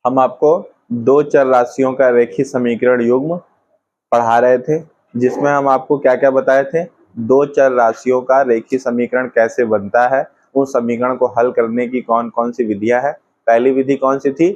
हम आपको दो चर राशियों का रेखीय समीकरण युग्म पढ़ा रहे थे, जिसमें हम आपको क्या क्या बताए थे। दो चर राशियों का रेखीय समीकरण कैसे बनता है, उस समीकरण को हल करने की कौन कौन सी विधियां है। पहली विधि कौन सी थी,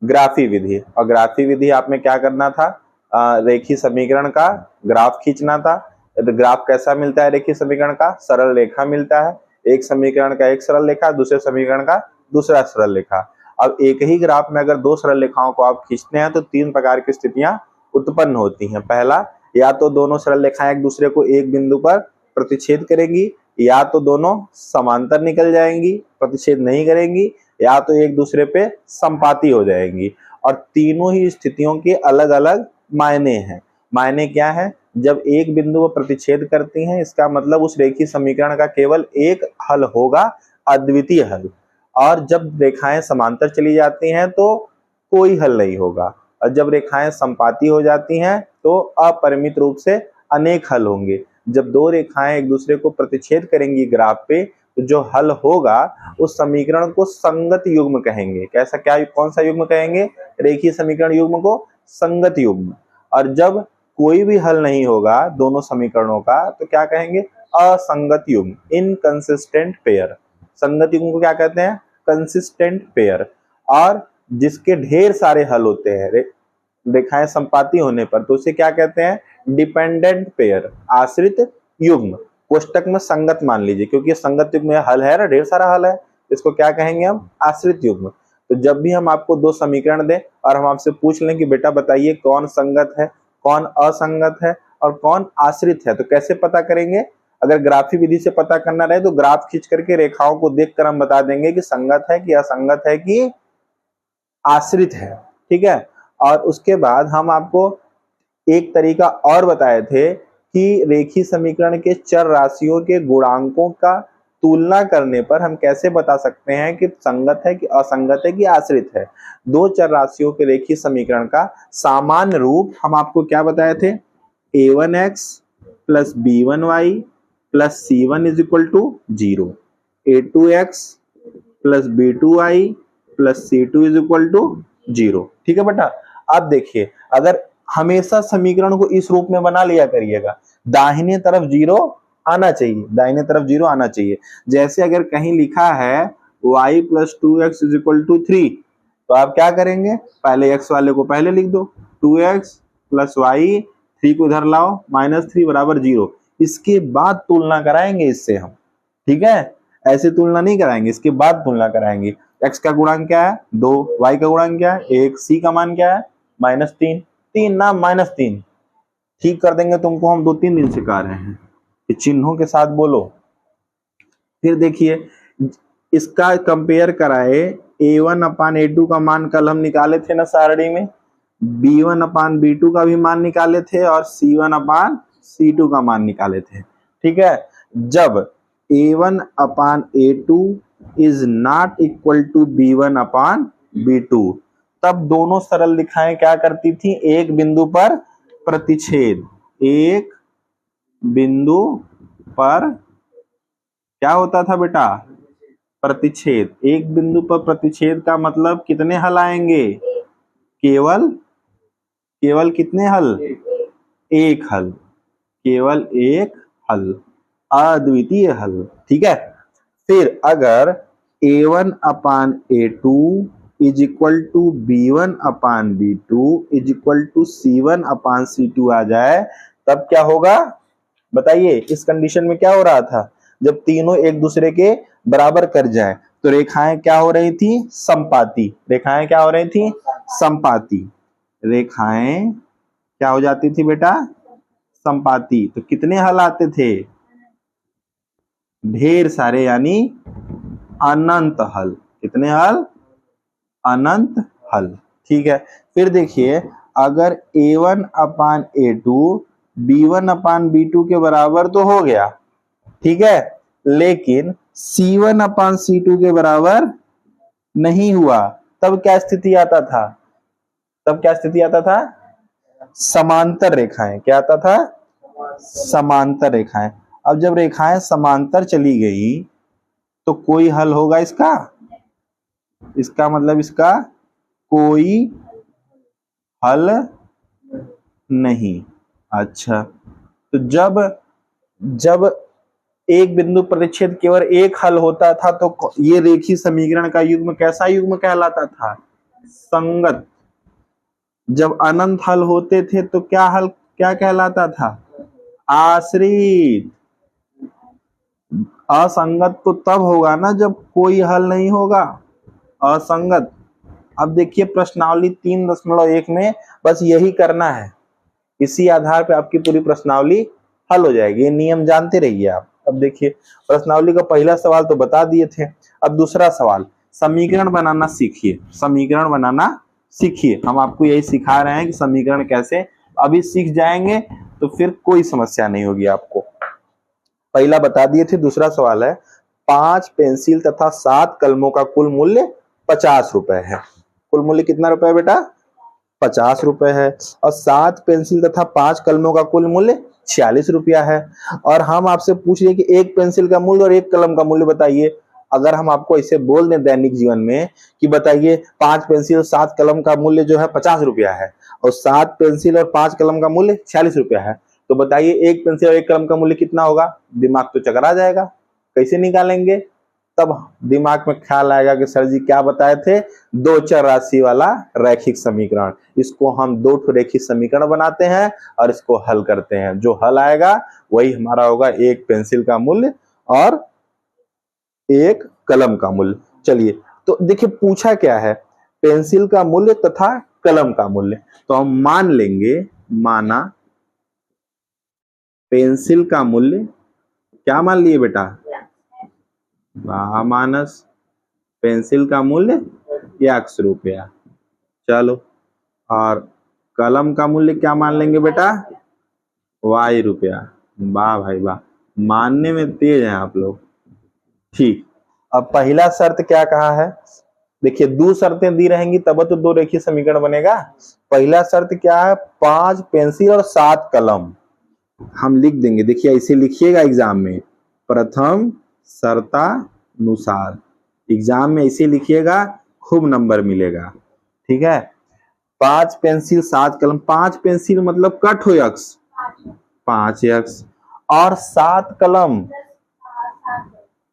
ग्राफी विधि। और ग्राफी विधि आपने क्या करना था, रेखीय समीकरण का ग्राफ खींचना था। तो ग्राफ कैसा मिलता है रेखीय समीकरण का, सरल रेखा मिलता है। एक समीकरण का एक सरल रेखा, दूसरे समीकरण का दूसरा सरल रेखा। अब एक ही ग्राफ में अगर दो सरल रेखाओं को आप खींचते हैं तो तीन प्रकार की स्थितियां उत्पन्न होती हैं। पहला, या तो दोनों सरल रेखाएं एक दूसरे को एक बिंदु पर प्रतिच्छेद करेंगी, या तो दोनों समांतर निकल जाएंगी, प्रतिच्छेद नहीं करेंगी, या तो एक दूसरे पे संपाती हो जाएंगी। और तीनों ही स्थितियों के अलग अलग मायने हैं। मायने क्या है, जब एक बिंदु पर प्रतिच्छेद करती हैं इसका मतलब उस रेखीय समीकरण का केवल एक हल होगा, अद्वितीय हल। और जब रेखाएं समांतर चली जाती हैं तो कोई हल नहीं होगा, और जब रेखाएं संपाती हो जाती हैं तो अपरिमित रूप से अनेक हल होंगे। जब दो रेखाएं एक दूसरे को प्रतिच्छेद करेंगी ग्राफ पे, तो जो हल होगा उस समीकरण को संगत युग्म कहेंगे। कैसा, क्या, कौन सा युग्म कहेंगे, रेखीय समीकरण युग्म को संगत युग्म। और जब कोई भी हल नहीं होगा दोनों समीकरणों का तो क्या कहेंगे, असंगत युग्म, इनकंसिस्टेंट पेयर। संगत युग्म को क्या कहते हैं, कंसिस्टेंट पेयर। और जिसके ढेर सारे हल होते हैं रेखाएं संपाती होने पर, तो उसे क्या कहते हैं, डिपेंडेंट पेयर, आश्रित युग्म। कोष्टक में संगत मान लीजिए, क्योंकि संगत युग्म में हल है ना, ढेर सारा हल है, इसको क्या कहेंगे हम, आश्रित युग्म। तो जब भी हम आपको दो समीकरण दें और हम आपसे पूछ लें कि बेटा बताइए कौन संगत है, कौन असंगत है और कौन आश्रित है, तो कैसे पता करेंगे। अगर ग्राफी विधि से पता करना रहे तो ग्राफ खींच करके रेखाओं को देखकर हम बता देंगे कि संगत है कि असंगत है कि आश्रित है। ठीक है। और उसके बाद हम आपको एक तरीका और बताए थे कि रेखीय समीकरण के चर राशियों के गुणांकों का तुलना करने पर हम कैसे बता सकते हैं कि संगत है कि असंगत है कि आश्रित है। दो चर राशियों के रेखीय समीकरण का सामान्य रूप हम आपको क्या बताए थे, a1x plus b1y plus c1 is equal to 0, a2x plus b2y plus c2 is equal to 0। ठीक है बेटा। अब देखिए, अगर हमेशा समीकरण को इस रूप में बना लिया करिएगा, दाहिने तरफ 0 आना चाहिए, दाहिने तरफ 0 आना चाहिए। जैसे अगर कहीं लिखा है y plus 2x is equal to 3, तो आप क्या करेंगे, पहले x वाले को पहले लिख दो, 2x प्लस y, 3 को इधर लाओ, -3 बराबर 0। इसके बाद तुलना कराएंगे इससे हम। ठीक है, ऐसे तुलना नहीं कराएंगे, इसके बाद तुलना कराएंगे। x का गुणांक क्या है 2, y का गुणांक क्या है 1, c का मान क्या है -3, 3 ना -3। ठीक कर देंगे, तुमको हम 2-3 दिन सिखा रहे हैं कि चिन्हों के साथ बोलो। फिर देखिए, इसका कंपेयर कराए, a1 अपान a2 का मान कल हम निकाले थे ना सारणी में, b1 अपान b2 का भी मान निकाले थे और c1 अपान c2 का मान निकाले थे। ठीक है। जब a1 upon a2 is not equal to b1 upon b2, तब दोनों सरल रेखाएं क्या करती थी, एक बिंदु पर प्रतिच्छेद, एक बिंदु पर क्या होता था बेटा, प्रतिच्छेद। एक बिंदु पर प्रतिच्छेद का मतलब कितने हल आएंगे, केवल कितने हल, एक हल, केवल एक हल, अद्वितीय हल। ठीक है। फिर अगर a1 upon a2 is equal to b1 upon b2 is equal to c1 upon c2 आ जाए, तब क्या होगा बताइए। इस कंडीशन में क्या हो रहा था, जब तीनों एक दूसरे के बराबर कर जाए तो रेखाएं क्या हो रही थी, संपाती। रेखाएं क्या हो रही थी, संपाती। रेखाएं क्या हो जाती थी बेटा, संपाती। तो कितने हल आते थे, ढेर सारे, यानी अनंत हल। कितने हल, अनंत हल। ठीक है। फिर देखिए, अगर a1 upon a2 b1 upon b2 के बराबर तो हो गया, ठीक है, लेकिन c1 अपान c2 के बराबर नहीं हुआ, तब क्या स्थिति आता था, तब क्या स्थिति आता था, समांतर रेखाएं। क्या आता था, समांतर रेखाएं। अब जब रेखाएं समांतर चली गई तो कोई हल होगा इसका, इसका मतलब इसका कोई हल नहीं। अच्छा, तो जब एक बिंदु प्रतिच्छेद केवल एक हल होता था तो ये रेखीय समीकरण का युग्म कैसा युग्म कहलाता था? संगत। जब अनंत हल होते थे तो क्या कहलाता था? आश्रित। असंगत तो तब होगा ना जब कोई हल नहीं होगा, असंगत। अब देखिए प्रश्नावली 3.1 में बस यही करना है, इसी आधार पे आपकी पूरी प्रश्नावली हल हो जाएगी। ये नियम जानते रहिए आप। अब देखिए प्रश्नावली का पहला सवाल तो बता दिए थे, अब दूसरा सवाल, समीकरण बनाना सीखिए। समीकरण बनाना सीखिए, हम आपको यही सिखा रहे हैं कि समीकरण कैसे, अभी सीख जाएंगे तो फिर कोई समस्या नहीं होगी आपको। पहला बता दिए थे, दूसरा सवाल है 5 पेंसिल तथा 7 कलमों का कुल मूल्य 50 रुपए है। कुल मूल्य कितना रुपए है बेटा? 50 रुपए है। और 7 पेंसिल तथा 5 कलमों का कुल मूल्य 46 रुपया है। और हम आपसे पूछ रहे कि एक पेंसिल का मूल्य और एक कलम का मूल्य बताइए। अगर हम आपको ऐसे बोल दें दैनिक जीवन में कि बताइए 5 पेंसिल और 7 कलम का मूल्य जो है 50 रुपया है और 7 पेंसिल और 5 कलम का मूल्य 46 रुपया है, तो बताइए एक पेंसिल और एक कलम का मूल्य कितना होगा? दिमाग तो चकरा जाएगा, कैसे निकालेंगे? तब दिमाग में ख्याल आएगा कि सर जी क्या बताए थे, दो चर राशि वाला रैखिक समीकरण। इसको हम दो ठो रैखिक समीकरण बनाते हैं और इसको हल करते हैं। जो हल आएगा वही हमारा होगा एक पेंसिल का मूल्य और एक कलम का मूल्य। चलिए तो देखिए पूछा क्या है, पेंसिल का मूल्य तथा कलम का मूल्य। तो हम मान लेंगे, माना पेंसिल का मूल्य क्या मान लिए बेटा? मानस पेंसिल का मूल्य 1 रुपया। चलो, और कलम का मूल्य क्या मान लेंगे बेटा? Y रुपया। वाह भाई वाह, मानने में तेज हैं आप लोग। ठीक, अब पहला शर्त क्या कहा है? देखिए दो शर्तें दी रहेंगी तब तो दो रेखीय समीकरण बनेगा। पहला शर्त क्या है? 5 पेंसिल और 7 कलम। हम लिख देंगे, देखिए ऐसे लिखिएगा एग्जाम में, प्रथम शर्तानुसार। एग्जाम में ऐसे लिखिएगा, खूब नंबर मिलेगा। ठीक है, 5 पेंसिल 7 कलम। 5 पेंसिल मतलब कट हो यक्स 5x, और 7 कलम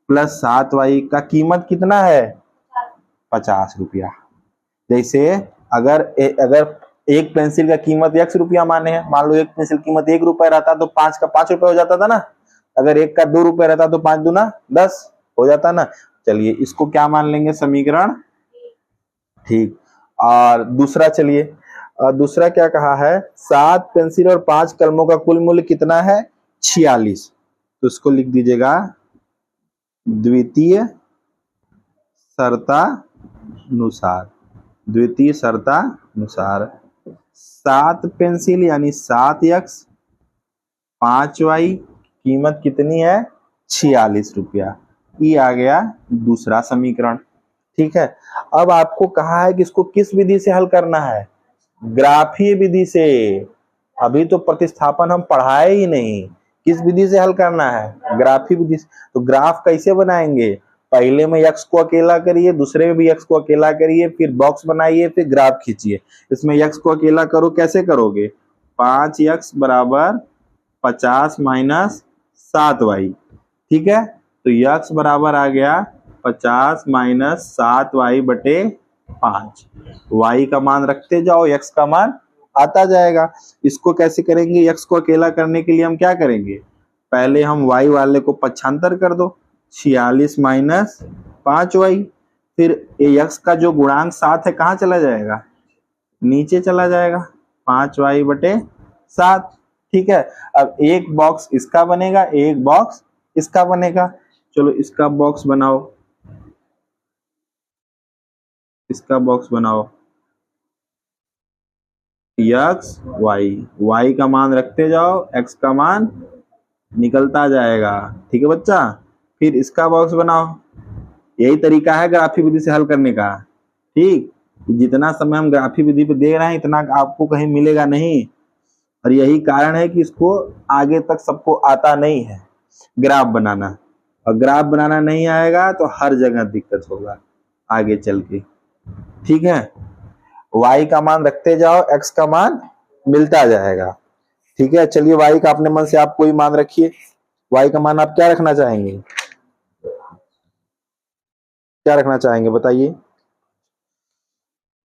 प्लस 7y का कीमत कितना है? 50 रुपया। जैसे अगर एक पेंसिल का कीमत 1 रुपया माने हैं, मान लो एक पेंसिल कीमत 1 रुपया रहता तो 5 का 5 रुपया हो जाता था ना। अगर एक का 2 रुपया रहता तो 5 दूना 10 हो जाता ना। चलिए इसको क्या मान लेंगे? समीकरण। ठीक, और दूसरा, चलिए दूसरा क्या कहा है? 7 पेंसिल और 5 कलमों का कुल मूल्य कितना है? 46। तो इसको लिख दीजिएगा, द्वितीय शर्तानुसार। द्वितीय शर्तानुसार 7 पेंसिल यानी 7x, 5y, कीमत कितनी है? 46 रुपया। ये आ गया दूसरा समीकरण। ठीक है, अब आपको कहा है कि इसको किस विधि से हल करना है? ग्राफीय विधि से। अभी तो प्रतिस्थापन हम पढ़ाए ही नहीं, किस विधि से हल करना है? ग्राफीय विधि से। तो ग्राफ कैसे बनाएंगे? पहले में x को अकेला करिए, दूसरे में भी x को अकेला करिए, फिर बॉक्स बनाइए, फिर ग्राफ खींचिए। इसमें x को अकेला करो, कैसे करोगे? 5x बराबर 50 माइनस 7y। ठीक है, तो x बराबर आ गया 50 माइनस 7y बटे 5। y का मान रखते जाओ, x का मान आता जाएगा। इसको कैसे करेंगे? x को अकेला करने के लिए हम क्या करेंगे? पहले हम y वाले को पक्षांतर कर दो, 46 माइनस 5y। फिर x का जो गुणांक 7 है कहाँ चला जाएगा? नीचे चला जाएगा, 5y बटे 7। ठीक है, अब एक बॉक्स इसका बनेगा, एक बॉक्स इसका बनेगा। चलो इसका बॉक्स बनाओ, इसका बॉक्स बनाओ। x y का मान रखते जाओ, x का मान निकलता जाएगा। ठीक है बच्चा, फिर इसका बॉक्स बनाओ। यही तरीका है ग्राफी विधि से हल करने का। ठीक, जितना समय हम ग्राफी विधि पे दे रहे हैं इतना आपको कहीं मिलेगा नहीं, और यही कारण है कि इसको आगे तक सबको आता नहीं है ग्राफ बनाना। और ग्राफ बनाना नहीं आएगा तो हर जगह दिक्कत होगा आगे चल के। ठीक है, y का मान रखते जाओ, x का मान मिलता जाएगा। ठीक है, चलिए y का अपने मन से आप कोई मान रखिए। y का मान आप क्या रखना चाहेंगे, क्या रखना चाहेंगे बताइए।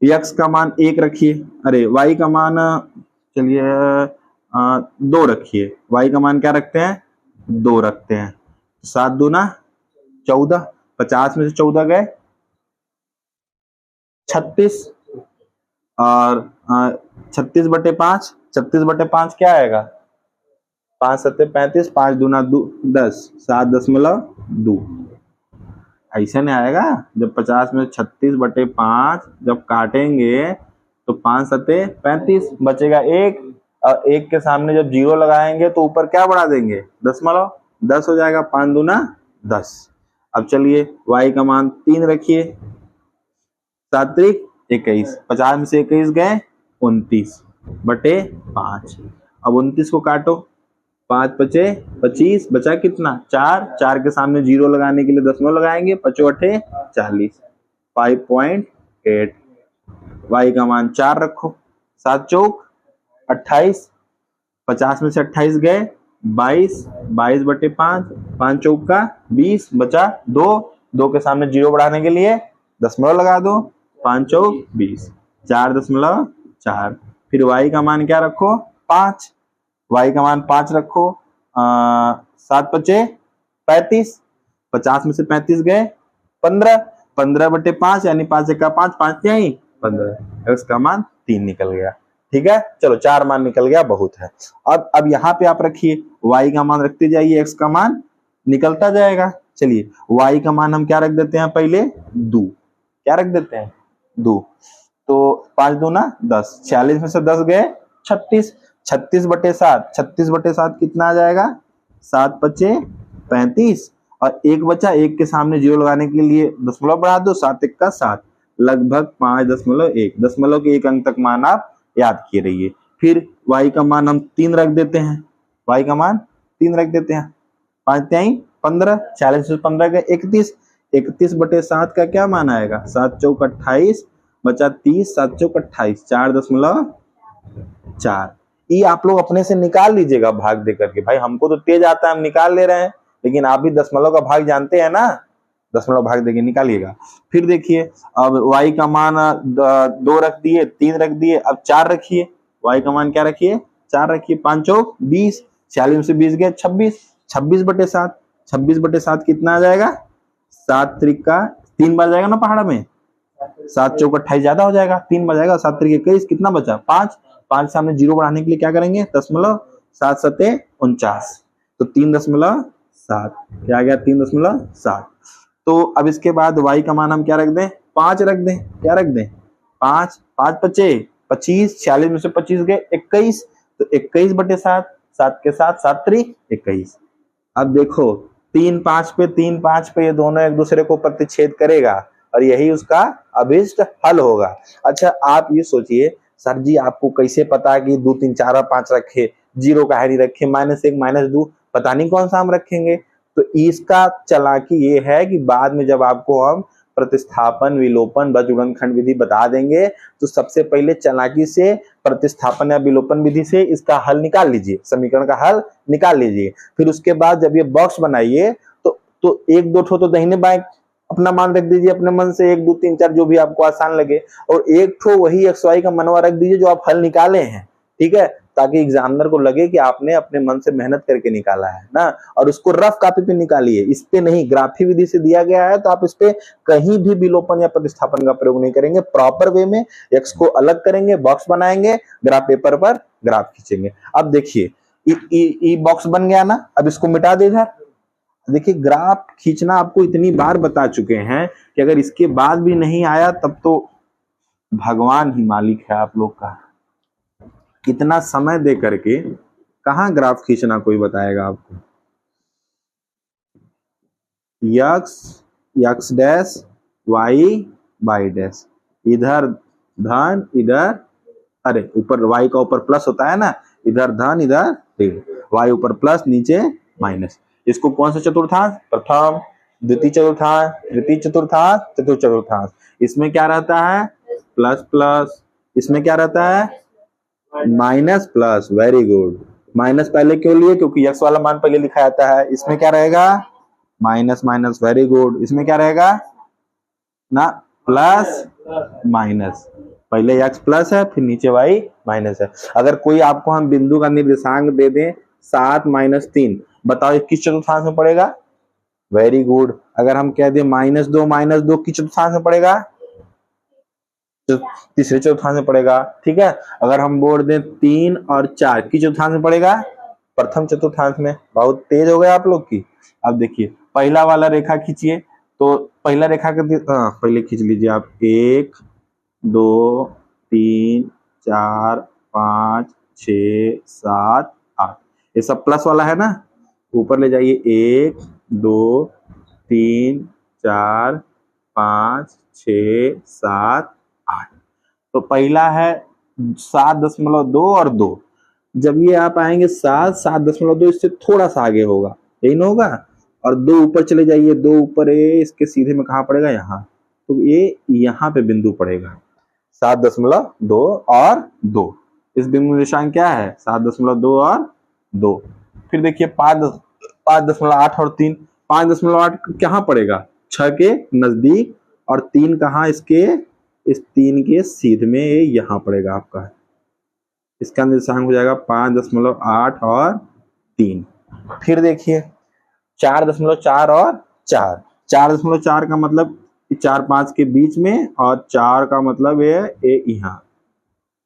x का मान 1 रखिए, अरे y का मान चलिए 2 रखिए। y का मान क्या रखते हैं, 2 रखते हैं। 7 दूना 14, 50 में से 14 गए 36, और 36/5, 36/5 क्या आएगा, 5 7 35, 5 दूना 10, 7.2। ऐसा नहीं आएगा, जब 50 में 36/5 जब काटेंगे तो 5 7 35 बचेगा 1, और 1 के सामने जब 0 लगाएंगे तो ऊपर क्या बढ़ा देंगे, दशमलव, 10 हो जाएगा, 5 दूना 10। अब चलिए y का मान 3 रखिए, 7 3 21, 50 में से 21 गए 29/5। अब 29 को काटो, 5 5 25, बचा कितना 4, 4 के सामने 0 लगाने के लिए दशमलव लगाएंगे, 5 8 40, 5.8। y का मान 4 रखो, 7 चौक 28, 50 में से 28 गए 22, 22/5, 5 चौक का 20, बचा 2, 2 के सामने 0 बढ़ाने के लिए दशमलव लगा दो, 5 चौक 20, 4.4। फिर y का मान क्या रखो, 5, y का मान 5 रखो, 7 5 35, 50 में से 35 गए 15, 15/5 यानी 5 1 5, 5 3 15, x का मान 3 निकल गया। ठीक है, चलो 4 मान निकल गया, बहुत है। अब यहाँ पे आप रखिए, y का मान रखते जाइए, x का मान निकलता जाएगा। चलिए y का मान हम क्या रख देते हैं, पहले 2, क्या रख देते हैं 2, तो 5 दूना 10, 46 में से 10 गए 36, 36/7, 36/7 कितना आ जाएगा, 7 5 35, और 1 बचा, 1 के सामने 0 लगाने के लिए दशमलव बढ़ा दो, 7 1 का 7, लगभग 5.1, दशमलव के 1 अंक तक मान आप याद किए रहिए। फिर y का मान हम 3 रख देते हैं, y का मान 3 रख देते हैं, 5 3 15, 40 से 15 गए 31, 31/7 का क्या मान आएगा, 7 चौक 28, बचा 30, 7 चौक 28, 4.4। ये आप लोग अपने से निकाल लीजिएगा भाग दे करके, भाई हमको तो तेज आता है हम निकाल ले रहे हैं, लेकिन आप भी दशमलव का भाग जानते हैं ना, दशमलव भाग देके निकालिएगा। फिर देखिए अब y का मान 2 रख दिए, 3 रख दिए, अब 4 रखिए, y का मान क्या रखिए, 4 रखिए, 5 चौक 20, 46 में से 20 गए 26, 26/7, 26/7 कितना आ जाएगा, 7 त्रिका 3 बार जाएगा ना पहाड़ा में, 7 चौक 28 ज्यादा हो जाएगा, 3 बार जाएगा, 7 त्रिक 21, कितना बचा 5, 5 सामने 0 बढ़ाने के लिए क्या करेंगे दशमलव, 7 7 49, तो 3.7 क्या आ गया, 3.7। तो अब इसके बाद y का मान हम क्या रख दें, 5 रख दें, क्या रख दें 5, 5 5 25, 46 में से 25 गए 21, तो 21/7, 7 के साथ 7 त्रिक 21। अब देखो 3 5 पे 3 5 पे ये दोनों एक दूसरे को प्रतिच्छेद करेगा और यही उसका अभिष्ट हल होगा। अच्छा आप ये सोचिए सर जी आपको कैसे पता कि 2 3 4 और 5 रखे, 0 का नहीं रखे, -1 -2 पता नहीं कौन सा हम रखेंगे। तो इसका चालाकी ये है कि बाद में जब आपको हम प्रतिस्थापन, विलोपन, बज गुणनखंड विधि बता देंगे तो सबसे पहले चालाकी से प्रतिस्थापन या विलोपन विधि से इसका हल निकाल लीजिए, समीकरण का हल निकाल लीजिए। फिर उसके बाद जब ये बॉक्स बनाइए तो 1 2 ठो तो दाहिने बाएं अपना मान रख दीजिए अपने मन से, 1 2 3 4 जो भी आपको आसान लगे, और 1 ठो वही xy का मनवा रख दीजिए जो आप हल निकाले हैं। ठीक है, ताकि एग्जामिनर को लगे कि आपने अपने मन से मेहनत करके निकाला है ना, और उसको रफ कॉपी पे निकालिए, इस पे नहीं, ग्राफी विधि से दिया गया है तो आप इस पे कहीं भी विलोपन या प्रतिस्थापन का प्रयोग नहीं करेंगे, प्रॉपर वे में x को अलग करेंगे, बॉक्स बनाएंगे, ग्राफ पेपर पर ग्राफ खींचेंगे। अब देखिए ये बॉक्स बन गया ना, अब इसको मिटा दे इधर। देखिए ग्राफ खींचना आपको इतनी बार बता चुके हैं कि अगर इसके बाद भी नहीं आया तब तो भगवान ही मालिक है आप लोग का। इतना समय दे करके कहां ग्राफ खींचना कोई बताएगा आपको। x डैश y डैश, इधर धन इधर, अरे ऊपर y का ऊपर प्लस होता है ना, इधर धन इधर ऋण, y ऊपर प्लस नीचे माइनस। इसको कौन सा चतुर्थांश, प्रथम, द्वितीय चतुर्थांश, तृतीय चतुर्थांश, चतुर्थ चतुर्थांश। इसमें क्या रहता है प्लस प्लस, इसमें क्या रहता है minus plus, very good. Minus पहले क्यों लिए, क्योंकि x वाला मान पहले लिखा जाता है। इसमें क्या रहेगा माइनस माइनस, वेरी गुड। इसमें क्या रहेगा ना प्लस माइनस, पहले x प्लस है फिर नीचे y माइनस है। अगर कोई आपको हम बिंदु का निर्देशांक दे दें 7 - 3, बताओ ये किस चतुर्थांश में पड़ेगा, वेरी गुड। अगर हम कह दें -2 किस चतुर्थांश में पड़ेगा, तीसरे चतुर्थांश में पड़ेगा, ठीक है। अगर हम बोल दें 3 और 4 किस चतुर्थांश में पड़ेगा, प्रथम चतुर्थांश में। बहुत तेज हो गए आप लोग की। अब देखिए पहला वाला रेखा खींचिए, तो पहला रेखा के पहले खींच लीजिए आप, 1 2 3 4 5 6 7 8, ये सब प्लस वाला है ना, ऊपर ले जाइए 1 2 3 4 5 6 7 8। तो पहला है 7.2 और 2। जब ये आप आएंगे 7.2, इससे थोड़ा सा आगे होगा, यही ना होगा। और 2 ऊपर चले जाइए, 2 ऊपर है, इसके सीधे में कहाँ पड़ेगा, यहाँ। तो ये यहाँ पे बिंदु पड़ेगा 7.2 और 2। इस बिंदु निशान क्या है 7.2 और 2। फिर देखिए 5.8 और 3। 5.8 कहाँ पड़ेगा, 6 के नजदीक, और 3 कहाँ, इसके इस 3 के सीधे में यहाँ पड़ेगा आपका। इसका निर्देशांक हो जाएगा 5.8 और 3। फिर देखिए 4.4 और 4। 4.4 का मतलब 4 5 के बीच में, और 4 का मतलब है ये यहाँ,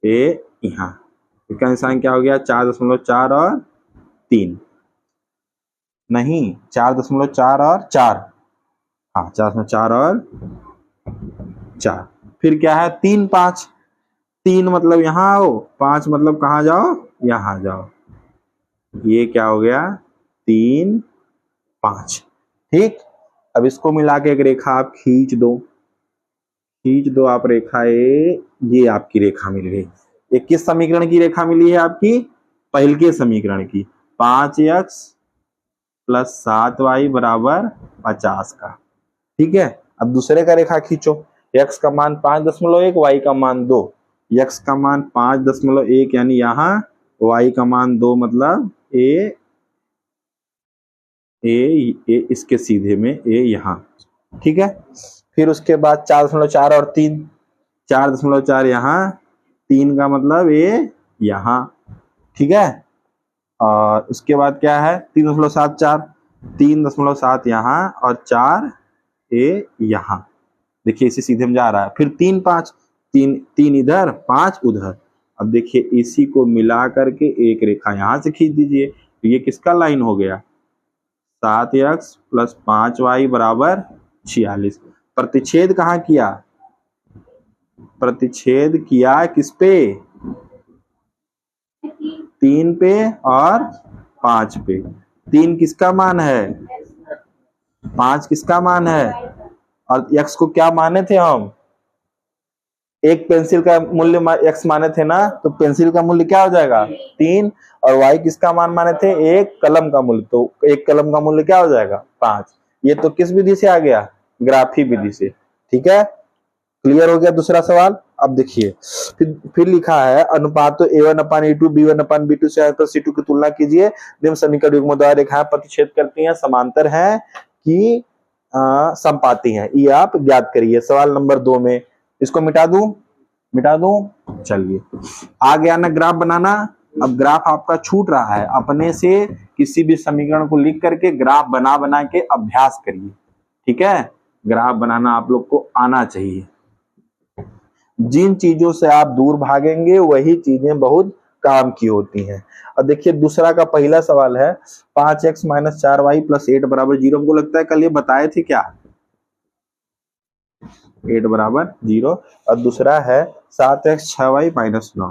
ये यहाँ। इसका निर्देशांक क्या हो गया 4.4 और 3, नहीं 4.4 और 4, हाँ 4.4 और 4। फिर क्या है 3 5, 3 मतलब यहाँ आओ, 5 मतलब कहाँ जाओ, यहाँ जाओ। ये क्या हो गया 3 5, ठीक। अब इसको मिला के एक रेखा आप खींच दो, खींच दो आप रेखा, ये आपकी रेखा मिल गई। ये किस समीकरण की रेखा मिली है आपकी, पहले के समीकरण की, 5x + 7y = 50 का, ठीक है। अब दूसरे का रेखा खींचो, x का मान 5.1, y का मान 2। x का मान 5.1 यानी यहाँ, y का मान 2 मतलब ए इसके सीधे में ए यहाँ, ठीक है। फिर उसके बाद 4.4 और 3, 4.4 यहाँ, 3 का मतलब ए यहाँ, ठीक है। और उसके बाद क्या है 3.74, 3.7 यहाँ और 4 ए यहाँ, देखिए इसी सीधे में जा रहा है। फिर 3 5, 3 इधर 5 उधर। अब देखिए इसी को मिला करके एक रेखा यहाँ से खींच दीजिए, तो ये किसका लाइन हो गया 7x + 5y = 46। प्रतिच्छेद कहाँ किया, प्रतिच्छेद किया किस पे, 3 पे और 5 पे। 3 किसका मान है, 5 किसका मान है, और x को क्या माने थे हम, एक पेंसिल का मूल्य x माने थे ना, तो पेंसिल का मूल्य क्या हो जाएगा 3, और y किसका मान माने थे, एक कलम का मूल्य, तो एक कलम का मूल्य क्या हो जाएगा 5। ये तो किस विधि से आ गया, ग्राफी विधि से, ठीक है। क्लियर हो गया दूसरा सवाल। अब देखिए फिर लिखा है अनुपात a1/a2 b1/b2 से c2 की तुलना कीजिए, निम्न समीकरण युग्म द्वारा रेखाएं प्रतिच्छेद करती हैं, समांतर हैं कि समपाती हैं, ये आप ज्ञात करिए। सवाल नंबर 2 में इसको मिटा दूं, चलिए आ गया ना ग्राफ बनाना। अब ग्राफ आपका छूट रहा है, अपने से किसी भी समीकरण को लिख करके ग्राफ बना के अभ्यास करिए, ठीक है। ग्राफ बनाना आप लोग को आना चाहिए। जिन चीजों से आप दूर भागेंगे वही चीजें बहुत काम की होती हैं। और देखिए दूसरा का पहला सवाल है 5x - 4y + 8 = 0। हमको लगता है कल ये बताए थे क्या, 8 = 0। और दूसरा है 7x 6y - 9,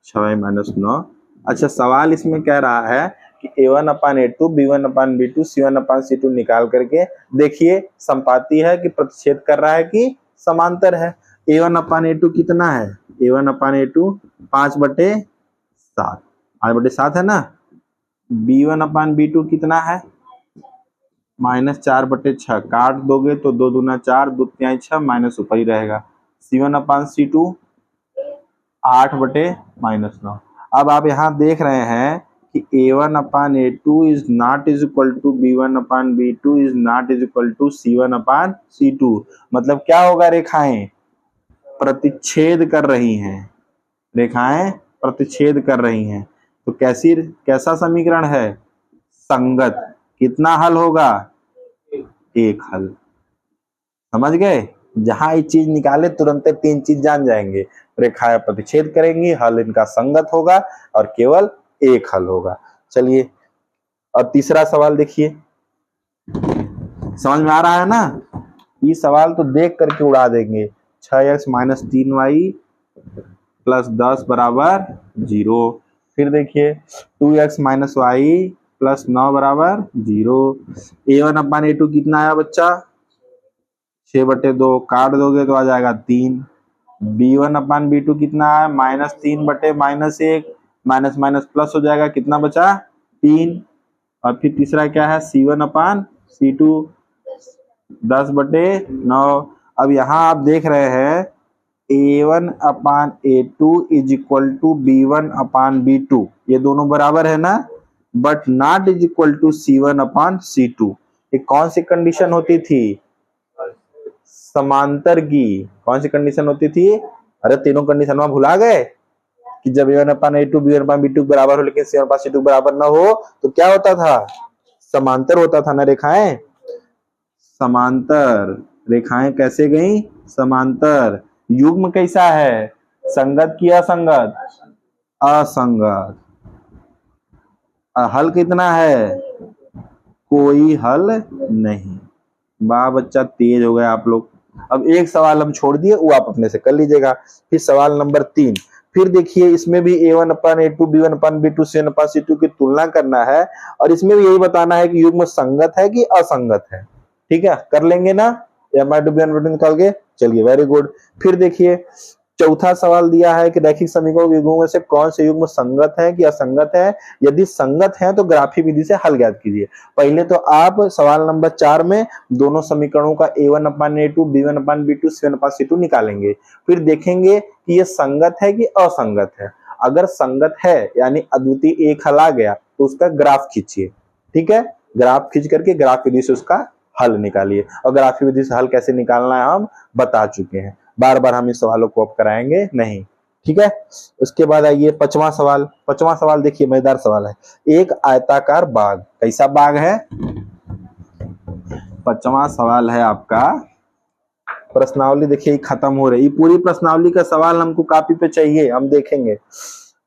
6y - 9। अच्छा सवाल इसमें कह रहा है कि a1/a2 b1/b2 c1/c2 निकाल करके देखिए समपाती है कि प्रतिच्छेद कर रहा है कि समांतर है। a1/a2 कितना है, a1/a2 5/7, 5/7 है ना। b1/b2 कितना है -4/6, काट दोगे तो 2 दूना 4, 2 तिहाई 6, माइनस ऊपर ही रहेगा। c1/c2 8/-9। अब आप यहाँ देख रहे हैं कि A1/A2 is not is equal to B1/B2 is not is equal to C1/C2। मतलब क्या होगा, रेखाएं प्रतिच्छेद कर रही हैं, रेखाएं प्रतिच्छेद कर रही हैं। तो कैसा समीकरण है, संगत। कितना हल होगा, एक हल। समझ गए, जहां ये चीज निकाले तुरंत 3 चीज जान जाएंगे, रेखाएं प्रतिच्छेद करेंगी, हल इनका संगत होगा और केवल एक हल होगा। चलिए और तीसरा सवाल देखिए, समझ में आ रहा है ना। ये सवाल तो देख करके उड़ा देंगे। 6x - 3y + 10 = 0। फिर देखिए 2x - y + 9 = 0। A1/A2 कितना आया बच्चा, 6/2। काट दोगे तो आ जाएगा 3। B1/B2 कितना है, -3/-1, माइनस प्लस हो जाएगा, कितना बचा, 3। और फिर तीसरा क्या है, C1/C2 10/9। अब यहाँ आप देख रहे हैं A1/A2 is equal to B1/B2, ये दोनों बराबर है ना, but not is equal to C1/C2। ये कौन सी कंडीशन होती थी, समांतर की। कौन सी कंडीशन होती थी, अरे तीनों कंडीशन में भुला गए कि जब A1/A2 B1/B2 बराबर हो लेकिन C1/C2 बराबर ना हो तो क्या होता था, समांतर होता था ना रेखाएं। समांतर रेखाएं कैसे गई, समांतर। युग्म कैसा है, संगत की असंगत, असंगत। हल कितना है, कोई हल नहीं। वाह बच्चा, तेज हो गए आप लोग। अब एक सवाल हम छोड़ दिए, वो आप अपने से कर लीजिएगा। फिर सवाल नंबर 3, फिर देखिए इसमें भी A1/A2 B1/B2 C1/C2 की तुलना करना है और इसमें भी यही बताना है कि युग्म संगत है कि असंगत है। ठीक है, कर लेंगे ना, M/B1 निकाल के। चलिए, वेरी गुड। फिर देखिए चौथा सवाल दिया है कि रैखिक समीकरणों के युग्मों में से कौन से युग्म संगत है कि असंगत है। यदि संगत है तो ग्राफी विधि से हल ज्ञात कीजिए। पहले तो आप सवाल नंबर 4 में दोनों समीकरणों का A1/A2 B1/B2 C1/C2 निकालेंगे। फिर देखेंगे कि ये संगत है कि असंगत है। अगर संगत है यानी अद्वितीय एक हल आ गया तो उसका ग्राफ खींचिए। ठीक है, ग्राफ खींच करके ग्राफ विधि से उसका हल निकालिए। और ग्राफी विधि से हल कैसे निकालना है हम बता चुके हैं, बार बार हम इस सवालों को अब कराएंगे नहीं। ठीक है, उसके बाद आइए 5वां सवाल। 5वां सवाल देखिए, मजेदार सवाल है। एक आयताकार बाग, कैसा बाग है, 5वां सवाल है आपका। प्रश्नावली देखिए खत्म हो रही, पूरी प्रश्नावली का सवाल हमको कॉपी पे चाहिए, हम देखेंगे।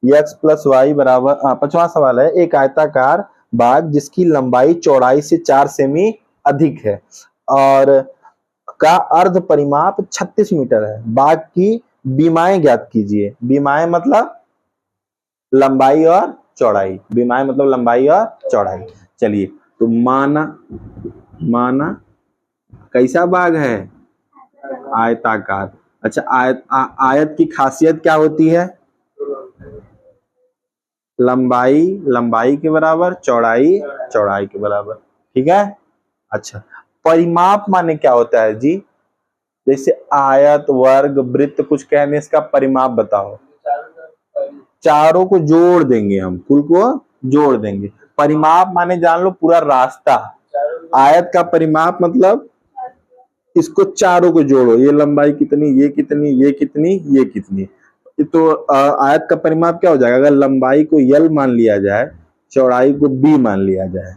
x + y बराबर 5वां सवाल है, एक आयताकार बाग जिसकी लंबाई चौड़ाई से 4 सेमी अधिक है और का अर्ध परिमाप 36 मीटर है। बाग की बीमाएं ज्ञात कीजिए। बीमाएं मतलब लंबाई और चौड़ाई, बीमाएं मतलब लंबाई और चौड़ाई। चलिए, तो माना कैसा बाग है, आयताकार। अच्छा, आयत की खासियत क्या होती है, लंबाई के बराबर, चौड़ाई के बराबर। ठीक है, अच्छा परिमाप माने क्या होता है जी, जैसे आयत, वर्ग, वृत्त कुछ कहने, इसका परिमाप बताओ। चारों को जोड़ देंगे हम, कुल को जोड़ देंगे। परिमाप माने जान लो पूरा रास्ता। आयत का परिमाप मतलब इसको चारों को जोड़ो, ये लंबाई कितनी, ये कितनी, ये कितनी, ये कितनी। तो आयत का परिमाप क्या हो जाएगा, अगर लंबाई को यल मान लिया जाए, चौड़ाई को बी मान लिया जाए,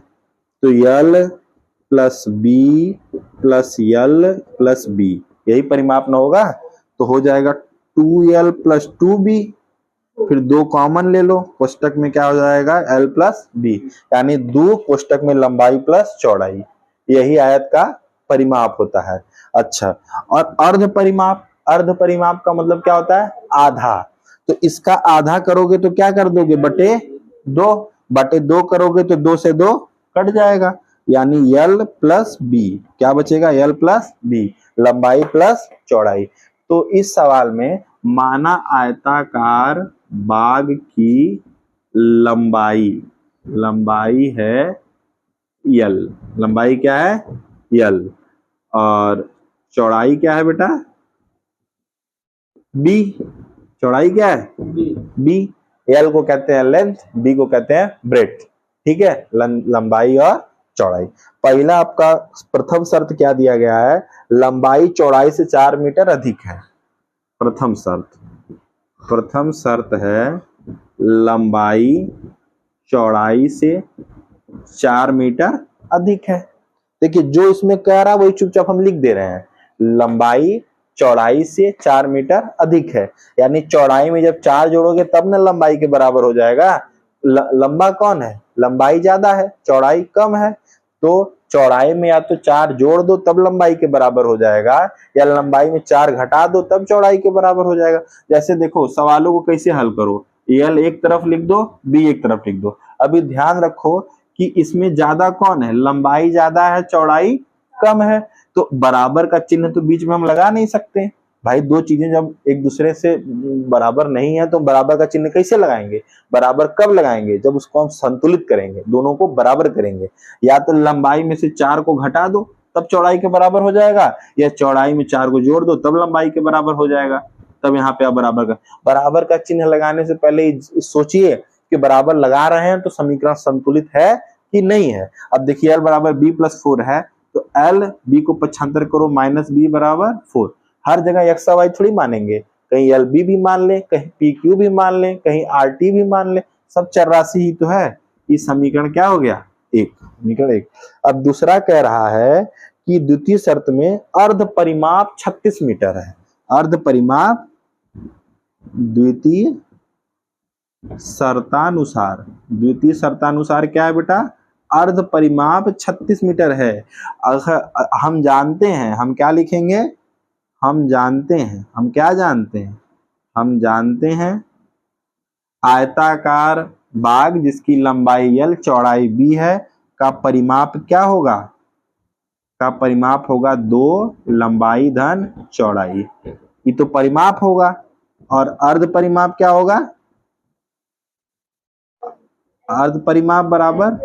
तो यल + बी + यल + बी, यही परिमाप ना होगा। तो हो जाएगा 2l + 2b। फिर 2 कॉमन ले लो, कोष्टक में क्या हो जाएगा, l + b, यानी 2 कोष्टक में लंबाई + चौड़ाई, यही आयत का परिमाप होता है। अच्छा, और अर्ध परिमाप का मतलब क्या होता है, आधा। तो इसका आधा करोगे तो क्या कर दोगे, बटे 2 करोगे तो 2 से 2 कट जाएगा, यानी l + b, क्या बचेगा, l + b, लंबाई + चौड़ाई। तो इस सवाल में माना आयताकार बाग की लंबाई है l, लंबाई क्या है l, और चौड़ाई क्या है बेटा b, चौड़ाई क्या है बी, एल को कहते हैं लेंथ, बी को कहते हैं ब्रेड्थ, ठीक है, लंबाई और चौड़ाई। पहला आपका प्रथम शर्त क्या दिया गया है, लंबाई चौड़ाई से 4 मीटर अधिक है। प्रथम शर्त है लंबाई चौड़ाई से 4 मीटर अधिक है। देखिए जो इसमें कह रहा है वही चुपचाप हम लिख दे रहे हैं, लंबाई चौड़ाई से 4 मीटर अधिक है, यानी चौड़ाई में जब 4 जोड़ोगे तब ना लंबाई के बराबर हो जाएगा। लंबा कौन है, लंबाई ज्यादा है चौड़ाई कम है, तो चौड़ाई में या तो 4 जोड़ दो तब लंबाई के बराबर हो जाएगा, या लंबाई में 4 घटा दो तब चौड़ाई के बराबर हो जाएगा। जैसे देखो सवालों को कैसे हल करो, एल एक तरफ लिख दो, बी एक तरफ लिख दो। अभी ध्यान रखो कि इसमें ज्यादा कौन है, लंबाई ज्यादा है चौड़ाई कम है, तो बराबर का चिन्ह तो बीच में हम लगा नहीं सकते भाई। दो चीजें जब एक दूसरे से बराबर नहीं है तो बराबर का चिन्ह कैसे लगाएंगे, बराबर कब लगाएंगे, जब उसको हम संतुलित करेंगे, दोनों को बराबर करेंगे। या तो लंबाई में से 4 को घटा दो तब चौड़ाई के बराबर हो जाएगा, या चौड़ाई में 4 को जोड़ दो तब लंबाई के बराबर हो जाएगा। तब यहाँ पे आप बराबर का चिन्ह लगाने से पहले सोचिए कि बराबर लगा रहे हैं तो समीकरण संतुलित है कि नहीं है। अब देखिए एल बराबर बी प्लस 4 है, तो एल बी को पक्षांतर करो माइनस बी बराबर 4। हर जगह एक्स वाई थोड़ी मानेंगे, कहीं एल बी भी मान ले, कहीं पी क्यू भी मान ले, कहीं आर टी भी मान ले, सब चर राशि ही तो है। ये समीकरण क्या हो गया, समीकरण 1। अब दूसरा कह रहा है कि द्वितीय शर्त में अर्ध परिमाप 36 मीटर है। अर्ध परिमाप द्वितीय शर्तानुसार क्या है बेटा, अर्ध परिमाप 36 मीटर है। हम जानते हैं, हम क्या लिखेंगे, हम जानते हैं आयताकार बाग जिसकी लंबाई l चौड़ाई b है का परिमाप क्या होगा, का परिमाप होगा 2 लंबाई धन चौड़ाई। ये तो परिमाप होगा, और अर्ध परिमाप क्या होगा, अर्ध परिमाप बराबर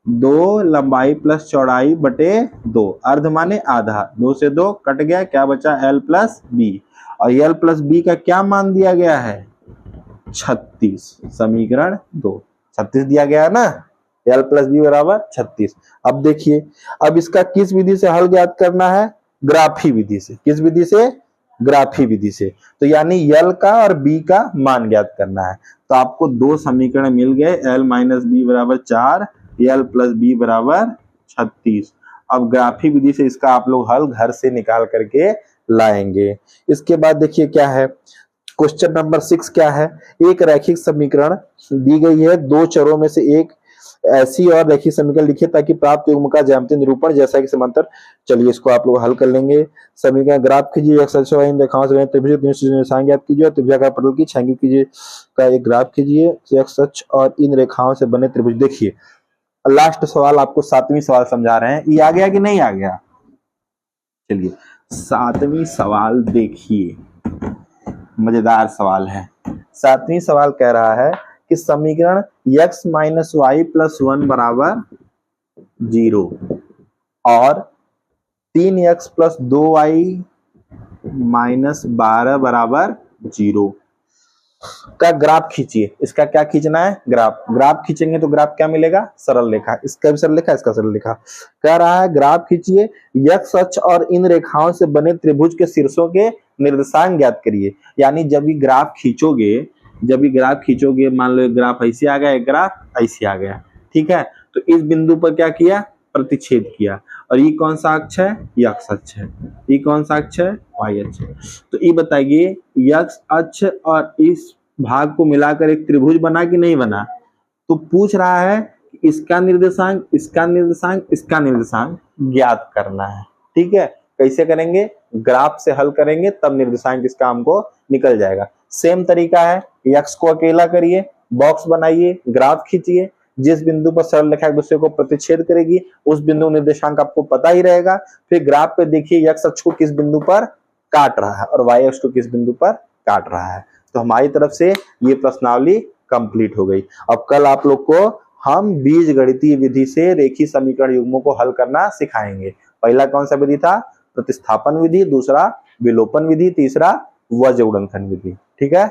2 लंबाई प्लस चौड़ाई बटे 2। अर्ध माने आधा, 2 से 2 कट गया, क्या बचा l प्लस बी, और l प्लस बी का क्या मान दिया गया है 36। समीकरण 2 36 दिया गया है ना, l प्लस बी बराबर 36। अब देखिए, अब इसका किस विधि से हल ज्ञात करना है, ग्राफी विधि से। किस विधि से, ग्राफी विधि से। तो यानी l का और b का मान ज्ञात करना है। तो आपको 2 समीकरण मिल गए, l माइनस बी बराबर 4, l प्लस बी बराबर 36। अब ग्राफी विधि से इसका आप लोग हल घर से निकाल करके लाएंगे। इसके बाद देखिए क्या है, क्वेश्चन नंबर 6 क्या है, एक रैखिक समीकरण दी गई है, 2 चरों में से एक ऐसी और रैखिक समीकरण लिखिए ताकि प्राप्त युग्म का ज्यामितीय निरूपण जैसा कि समांतर। चलिए इसको आप लोग हल कर लेंगे। समीकरण ग्राफ कीजिए, एक्स अक्ष इन रेखाओं से त्रिभुज निशान ज्ञात कीजिए, त्रिभुजाकार पटल की छायांकित कीजिए का एक ग्राफ कीजिए, एक्स अक्ष और इन रेखाओं से बने त्रिभुज। देखिए लास्ट सवाल आपको 7वीं सवाल समझा रहे हैं, ये आ गया कि नहीं आ गया। चलिए 7वीं सवाल देखिए, मजेदार सवाल है। 7वीं सवाल कह रहा है कि समीकरण x माइनस वाई प्लस 1 बराबर 0 और 3x प्लस 2y माइनस 12 बराबर 0 का ग्राफ खींचिए। इसका क्या खींचना है, ग्राफ खींचेंगे तो ग्राफ क्या मिलेगा, सरल रेखा। इसका भी सरल रेखा, इसका सरल रेखा। कह रहा है ग्राफ खींचिए, x अक्ष और इन रेखाओं से बने त्रिभुज के शीर्षों के निर्देशांक ज्ञात करिए। यानी जब भी ग्राफ खींचोगे, मान लो एक ग्राफ ऐसे आ गया, एक ग्राफ ऐसे आ गया, ठीक है, तो इस बिंदु पर क्या किया, प्रतिच्छेद किया। और ये कौन सा अक्ष है, x अक्ष है। ये कौन सा अक्ष है, y अक्ष है। तो ये बताइए x अक्ष और इस भाग को मिलाकर एक त्रिभुज बना कि नहीं बना। तो पूछ रहा है कि इसका निर्देशांक, इसका निर्देशांक, इसका निर्देशांक ज्ञात करना है। ठीक है, कैसे करेंगे, ग्राफ से हल करेंगे तब निर्देशांक इसका हमको निकल जाएगा। सेम तरीका है, x को अकेला करिए, बॉक्स बनाइए, ग्राफ खींचिए, जिस बिंदु पर सरल रेखा एक दूसरे को प्रतिच्छेद करेगी उस बिंदु निर्देशांक आपको पता ही रहेगा। फिर ग्राफ पे देखिए x अक्ष को किस बिंदु पर काट रहा है और y अक्ष को किस बिंदु पर काट रहा है। तो हमारी तरफ से ये प्रश्नावली कंप्लीट हो गई। अब कल आप लोग को हम बीजगणितीय विधि से रेखीय समीकरण युग्मों को हल करना सिखाएंगे। पहला कौन सा विधि था, प्रतिस्थापन विधि, दूसरा विलोपन विधि, तीसरा वज्र गुणनखंड विधि। ठीक है।